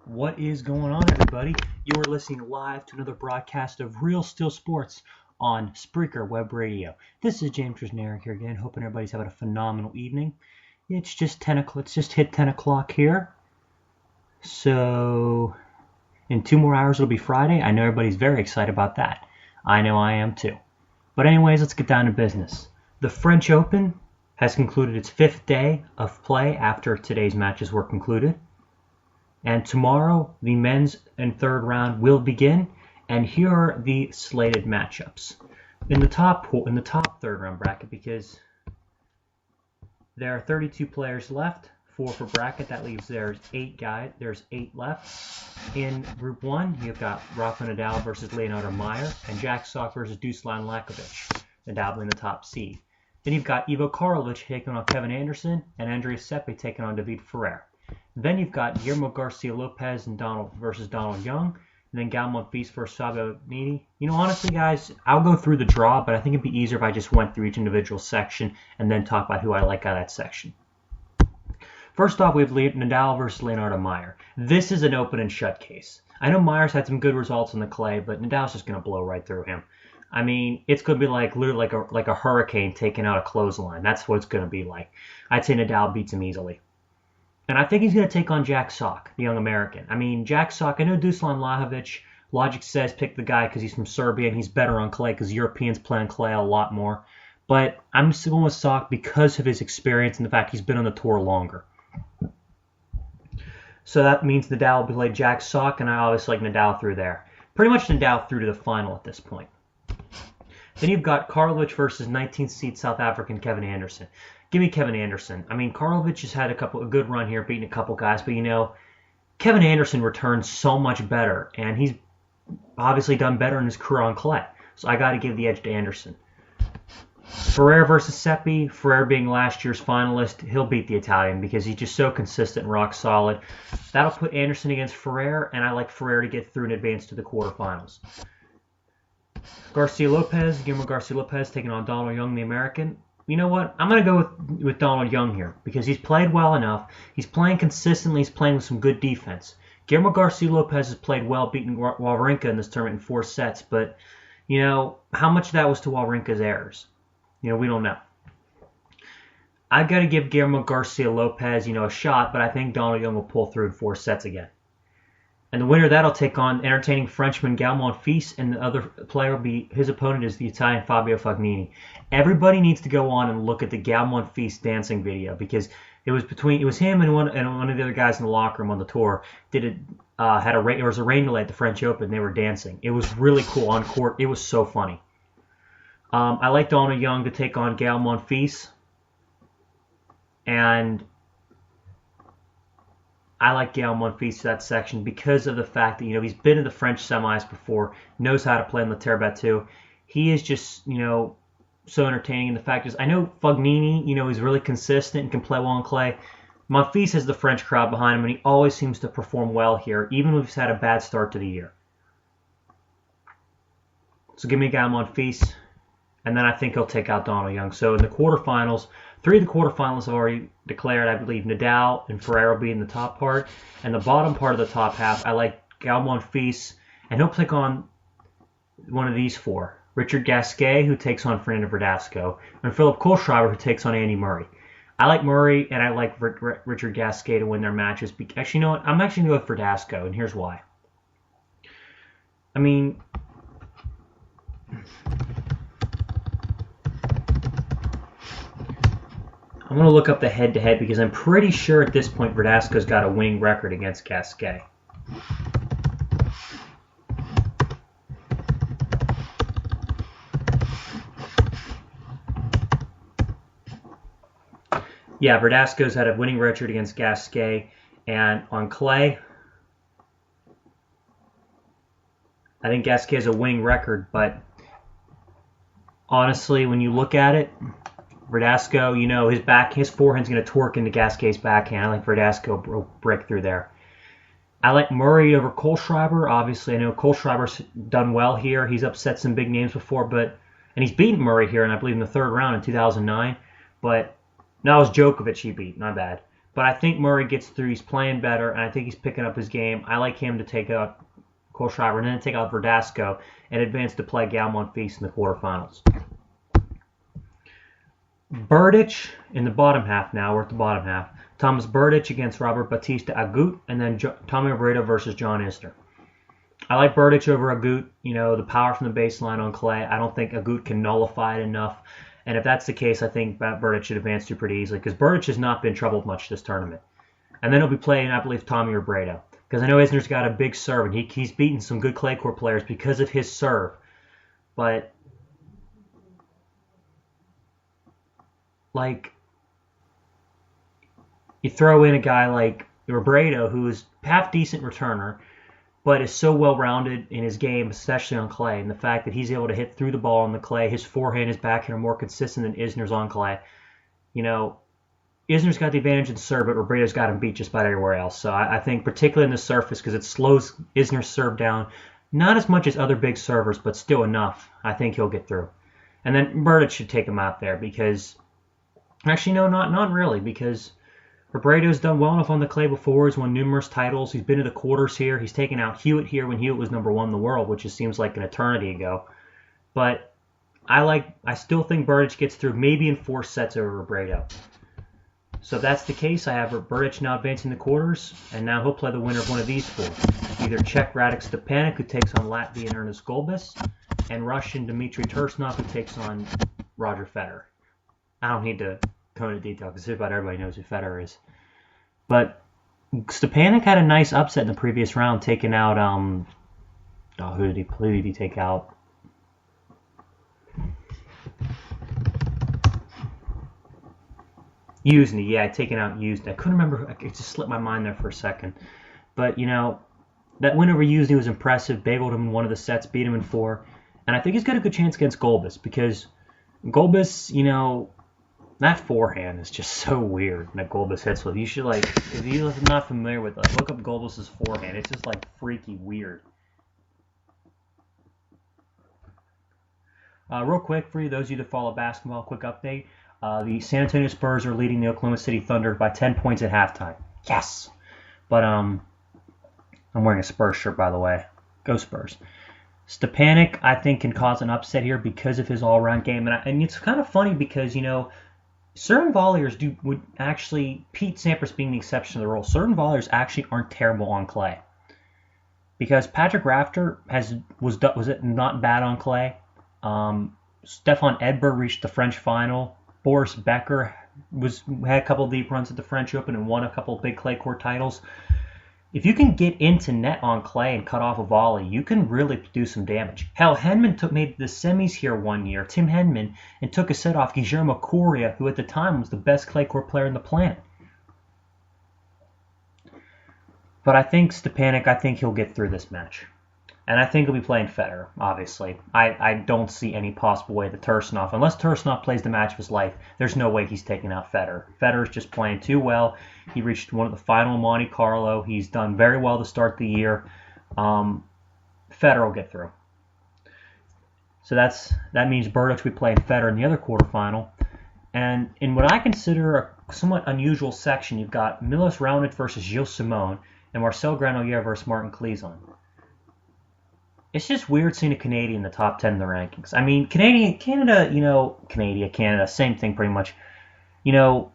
What is going on, everybody? You are listening live to another broadcast of Real Steel Sports on Spreaker Web Radio. This is James Trisnerick here again, hoping everybody's having a phenomenal evening. It's just 10 o'clock. It's just hit 10 o'clock here. So, in 2 more hours it'll be Friday. I know everybody's very excited about that. I know I am too. But anyways, let's get down to business. The French Open has concluded its 5th day of play after today's matches were concluded. And tomorrow, the men's and third round will begin, and here are the slated matchups in the top third round bracket, because there are 32 players left, 4 for bracket. That leaves there's 8 left. In Group 1, you've got Rafa Nadal versus Leonardo Meyer, and Jack Sock versus Dusan Lakovic, Nadal being the top seed. Then you've got Ivo Karlovic taking on Kevin Anderson, and Andreas Seppi taking on David Ferrer. Then you've got Guillermo Garcia Lopez and Donald Young, and then Gal Monfils versus Fabio Fognini. Honestly, guys, I'll go through the draw, but I think it'd be easier if I just went through each individual section and then talk about who I like out of that section. First off, we have Nadal versus Leonardo Meyer. This is an open and shut case. I know Meyer's had some good results on the clay, but Nadal's just going to blow right through him. I mean, it's going to be literally like a hurricane taking out a clothesline. That's what it's going to be like. I'd say Nadal beats him easily. And I think he's going to take on Jack Sock, the young American. I mean, Jack Sock, I know Dusan Lakovic, logic says pick the guy because he's from Serbia and he's better on clay because Europeans play on clay a lot more. But I'm still going with Sock because of his experience and the fact he's been on the tour longer. So that means Nadal will play Jack Sock, and I obviously like Nadal through there. Pretty much Nadal through to the final at this point. Then you've got Karlovic versus 19th seed South African Kevin Anderson. Give me Kevin Anderson. I mean, Karlovic has had a good run here, beating a couple guys, but Kevin Anderson returns so much better, and he's obviously done better in his career on clay. So I got to give the edge to Anderson. Ferrer versus Seppi. Ferrer being last year's finalist, he'll beat the Italian because he's just so consistent and rock solid. That'll put Anderson against Ferrer, and I like Ferrer to get through and advance to the quarterfinals. Guillermo Garcia Lopez taking on Donald Young, the American. You know what? I'm going to go with Donald Young here because he's played well enough. He's playing consistently. He's playing with some good defense. Guillermo Garcia Lopez has played well, beating Wawrinka in this tournament in 4 sets. But, how much of that was to Wawrinka's errors? We don't know. I've got to give Guillermo Garcia Lopez, a shot, but I think Donald Young will pull through in 4 sets again. And the winner of that will take on entertaining Frenchman Gal Monfils, and the other player will be, his opponent is the Italian Fabio Fognini. Everybody needs to go on and look at the Gal Monfils dancing video because it was him and one of the other guys in the locker room on the tour there was a rain delay at the French Open. They were dancing. It was really cool on court. It was so funny. I like Donald Young to take on Gal Monfils, and I like Gal Monfils to that section because of the fact that, he's been in the French semis before, knows how to play in the Terre Battue. He is just, so entertaining. And the fact is, I know Fognini, is really consistent and can play well on clay. Monfils has the French crowd behind him, and he always seems to perform well here, even if he's had a bad start to the year. So give me Gal Monfils, and then I think he'll take out Donald Young. So in the quarterfinals, 3 of the quarterfinalists have already declared. I believe Nadal and Ferrer will be in the top part. And the bottom part of the top half, I like Gal Monfils, and he'll take on one of these 4. Richard Gasquet, who takes on Fernando Verdasco, and Philip Kohlschreiber, who takes on Andy Murray. I like Murray, and I like Richard Gasquet to win their matches. Actually, you know what? I'm actually going to go with Verdasco, and here's why. I mean, I'm going to look up the head-to-head because I'm pretty sure at this point Verdasco's got a winning record against Gasquet. Yeah, Verdasco's had a winning record against Gasquet, and on clay, I think Gasquet has a winning record, but honestly, when you look at it, Verdasco, his forehand's going to torque into Gasquet's backhand. I like Verdasco break through there. I like Murray over Kohlschreiber. Obviously, I know Kohlschreiber's done well here. He's upset some big names before, and he's beaten Murray here, and I believe in the 3rd round in 2009. But that was Djokovic he beat, my bad. But I think Murray gets through. He's playing better, and I think he's picking up his game. I like him to take out Kohlschreiber and then take out Verdasco and advance to play Galmont-Feast in the quarterfinals. Berdych in the bottom half now. We're at the bottom half. Thomas Berdych against Robert Batista Agut, and then Tommy Robredo versus John Isner. I like Berdych over Agut. You know, the power from the baseline on clay. I don't think Agut can nullify it enough. And if that's the case, I think Berdych should advance to pretty easily because Berdych has not been troubled much this tournament. And then he'll be playing, I believe, Tommy Robredo. Because I know Isner's got a big serve, and he's beaten some good clay court players because of his serve. But, like, you throw in a guy like Robredo, who is half-decent returner, but is so well-rounded in his game, especially on clay. And the fact that he's able to hit through the ball on the clay, his forehand, his backhand are more consistent than Isner's on clay. You know, Isner's got the advantage in serve, but Robredo's got him beat just about everywhere else. So I think particularly in the surface, because it slows Isner's serve down, not as much as other big servers, but still enough, I think he'll get through. And then Berdych should take him out there because, actually no, not really, because Robredo's done well enough on the clay before. He's won numerous titles. He's been to the quarters here. He's taken out Hewitt here when Hewitt was number 1 in the world, which just seems like an eternity ago. But I still think Berdych gets through maybe in 4 sets over Robredo. So if that's the case, I have Berdych now advancing the quarters, and now he'll play the winner of one of these 4. Either Czech Radek Stepanek, who takes on Latvian Ernest Gulbis, and Russian Dmitry Tursunov, who takes on Roger Federer. I don't need to go into detail because just about everybody knows who Federer is. But Stepanek had a nice upset in the previous round, taking out who did he take out? Usny, yeah, taking out Usny. I couldn't remember. It just slipped my mind there for a second. But, you know, that win over Usny was impressive. Bageled him in one of the sets, beat him in 4. And I think he's got a good chance against Gulbis because Gulbis, you know, that forehand is just so weird that Gulbis hits with. You should, like, if you're not familiar with it, look up Gulbis' forehand. It's just, like, freaky weird. Real quick, for you, those of you that follow basketball, quick update. The San Antonio Spurs are leading the Oklahoma City Thunder by 10 points at halftime. Yes! But, I'm wearing a Spurs shirt, by the way. Go Spurs. Stepanek, I think, can cause an upset here because of his all-around game. And it's kind of funny because, you know, certain volleyers would actually, Pete Sampras being the exception to the rule, certain volleyers actually aren't terrible on clay. Because Patrick Rafter was it not bad on clay? Stefan Edberg reached the French final. Boris Becker had a couple of deep runs at the French Open and won a couple of big clay court titles. If you can get into net on clay and cut off a volley, you can really do some damage. Hell, Henman made the semis here one year, Tim Henman, and took a set off Guillermo Coria, who at the time was the best clay court player on the planet. But I think Stepanek, he'll get through this match. And I think he'll be playing Federer, obviously. I don't see any possible way that Tursunov, unless Tursunov plays the match of his life, there's no way he's taking out Federer. Federer's just playing too well. He reached one of the final in Monte Carlo. He's done very well to start the year. Federer will get through. So that means Berdych will be playing Federer in the other quarterfinal. And in what I consider a somewhat unusual section, you've got Milos Raonic versus Gilles Simon and Marcel Granollers versus Martin Klizan. It's just weird seeing a Canadian in the top 10 in the rankings. I mean, Canada, same thing pretty much. You know,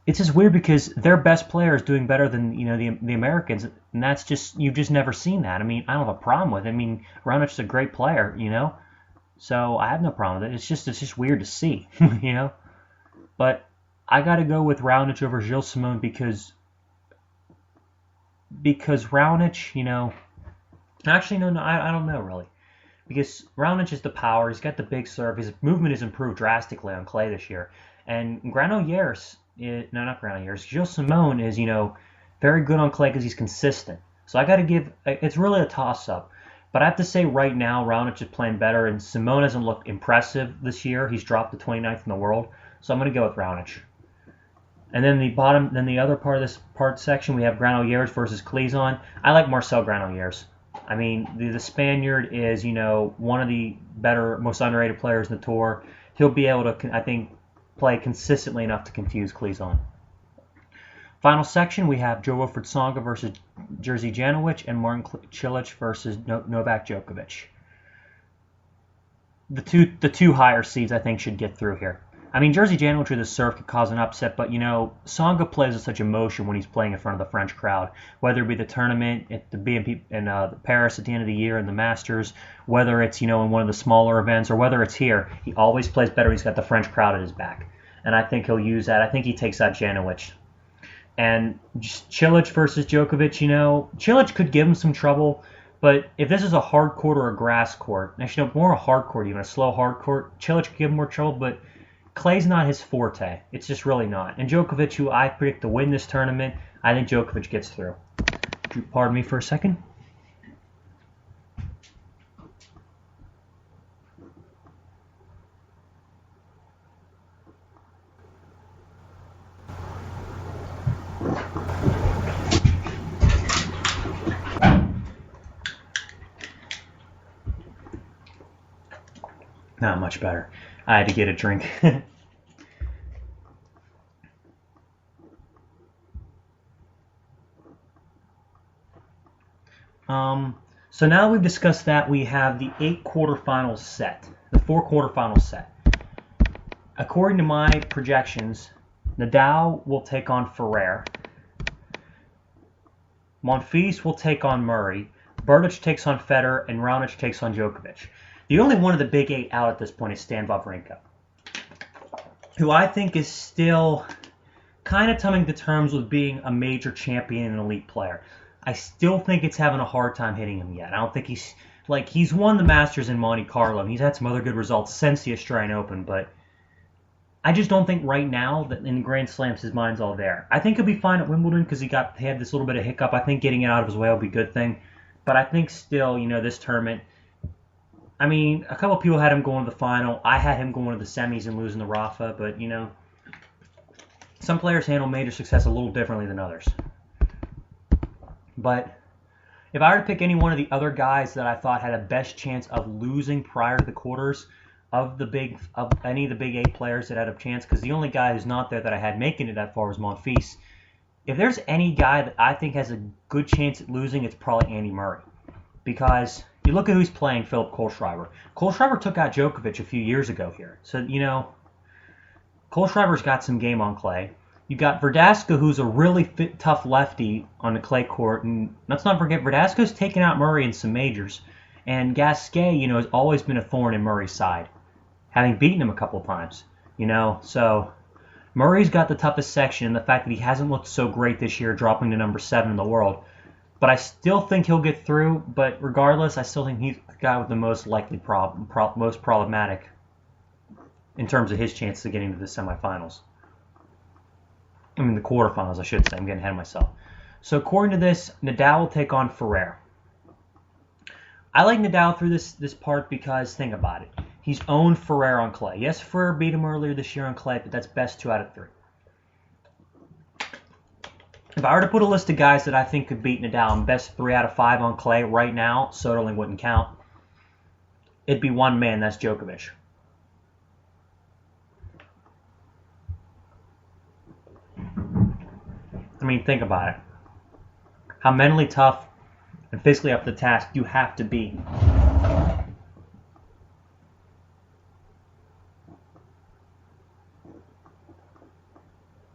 it's just weird because their best player is doing better than, you know, the Americans, and that's just, you've just never seen that. I mean, I don't have a problem with it. I mean, Raunic's a great player, you know, so I have no problem with it. It's just weird to see, you know. But I got to go with Raonic over Gilles Simon because Raonic, you know. Actually, no, I don't know, really. Because Raonic is the power. He's got the big serve. His movement has improved drastically on clay this year. And Gilles Simon is, you know, very good on clay because he's consistent. So I got to give, it's really a toss-up. But I have to say right now, Raonic is playing better, and Simon hasn't looked impressive this year. He's dropped to 29th in the world. So I'm going to go with Raonic. And then the other part of this section, we have Granollers versus Klizan. I like Marcel Granollers. I mean, the Spaniard is, you know, one of the better, most underrated players in the tour. He'll be able to, I think, play consistently enough to confuse Klizan. Final section, we have Joe-Wilfried Tsonga versus Jerzy Janowicz and Martin Cilic versus Novak Djokovic. The two higher seeds, I think, should get through here. I mean, Jerzy Janowicz with his serve could cause an upset, but, Tsonga plays with such emotion when he's playing in front of the French crowd, whether it be the tournament at the BNP in Paris at the end of the year and the Masters, whether it's, in one of the smaller events, or whether it's here. He always plays better when he's got the French crowd at his back. And I think he'll use that. I think he takes out Janowicz. And Cilic versus Djokovic, Cilic could give him some trouble, but if this is a hard court or a grass court, actually, more a hard court, even a slow hard court, Cilic could give him more trouble, but clay's not his forte. It's just really not. And Djokovic, who I predict to win this tournament, I think Djokovic gets through. Pardon me for a second. Not much better. I had to get a drink. So now we've discussed that, we have the 8 quarterfinals set, the 4 quarterfinals set. According to my projections, Nadal will take on Ferrer. Monfils will take on Murray. Berdych takes on Federer, and Raonic takes on Djokovic. The only one of the big 8 out at this point is Stan Wawrinka, who I think is still kind of coming to terms with being a major champion and an elite player. I still think it's having a hard time hitting him yet. I don't think he's won the Masters in Monte Carlo, and he's had some other good results since the Australian Open, but I just don't think right now that in Grand Slams his mind's all there. I think he'll be fine at Wimbledon because he had this little bit of hiccup. I think getting it out of his way will be a good thing, but I think still, this tournament, I mean, a couple of people had him going to the final. I had him going to the semis and losing to Rafa, but, some players handle major success a little differently than others. But if I were to pick any one of the other guys that I thought had a best chance of losing prior to the quarters of any of the big 8 players that had a chance, because the only guy who's not there that I had making it that far was Monfils. If there's any guy that I think has a good chance at losing, it's probably Andy Murray. Because you look at who's playing, Philip Kohlschreiber. Kohlschreiber took out Djokovic a few years ago here. So, Kohlschreiber's got some game on clay. You got Verdasco, who's a really tough lefty on the clay court. And let's not forget, Verdasco's taken out Murray in some majors. And Gasquet, has always been a thorn in Murray's side, having beaten him a couple of times. So Murray's got the toughest section, and the fact that he hasn't looked so great this year, dropping to number 7 in the world. But I still think he'll get through. But regardless, I still think he's the guy with the most likely most problematic in terms of his chances of getting to the semifinals. I mean, the quarterfinals, I should say. I'm getting ahead of myself. So according to this, Nadal will take on Ferrer. I like Nadal through this part because, think about it. He's owned Ferrer on clay. Yes, Ferrer beat him earlier this year on clay, but that's best 2 out of 3. If I were to put a list of guys that I think could beat Nadal and best 3 out of 5 on clay right now, Soderling wouldn't count, it'd be one man, that's Djokovic. I mean, think about it. How mentally tough and physically up to the task you have to be.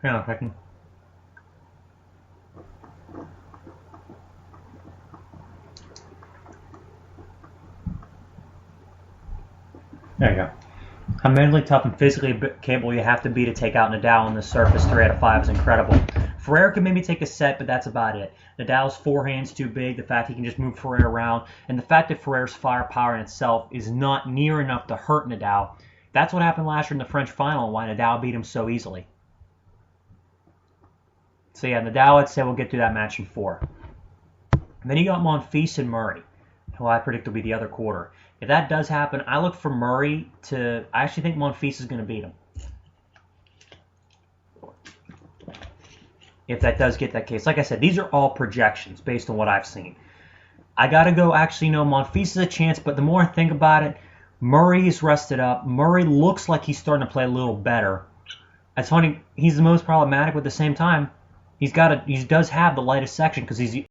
Hang on a second. There you go. How mentally tough and physically capable you have to be to take out Nadal on the surface 3 out of 5 is incredible. Ferrer can maybe take a set, but that's about it. Nadal's forehand's too big, the fact he can just move Ferrer around, and the fact that Ferrer's firepower in itself is not near enough to hurt Nadal. That's what happened last year in the French final, why Nadal beat him so easily. So yeah, Nadal, I'd say, will get through that match in 4. And then you got Monfils and Murray, who I predict will be the other quarter. If that does happen, I look for Murray to... I actually think Monfils is going to beat him. If that does get that case. Like I said, these are all projections based on what I've seen. I got to go, actually, no, Monfils is a chance, but the more I think about it, Murray is rested up. Murray looks like he's starting to play a little better. It's funny, he's the most problematic, but at the same time, He does have the lightest section because he's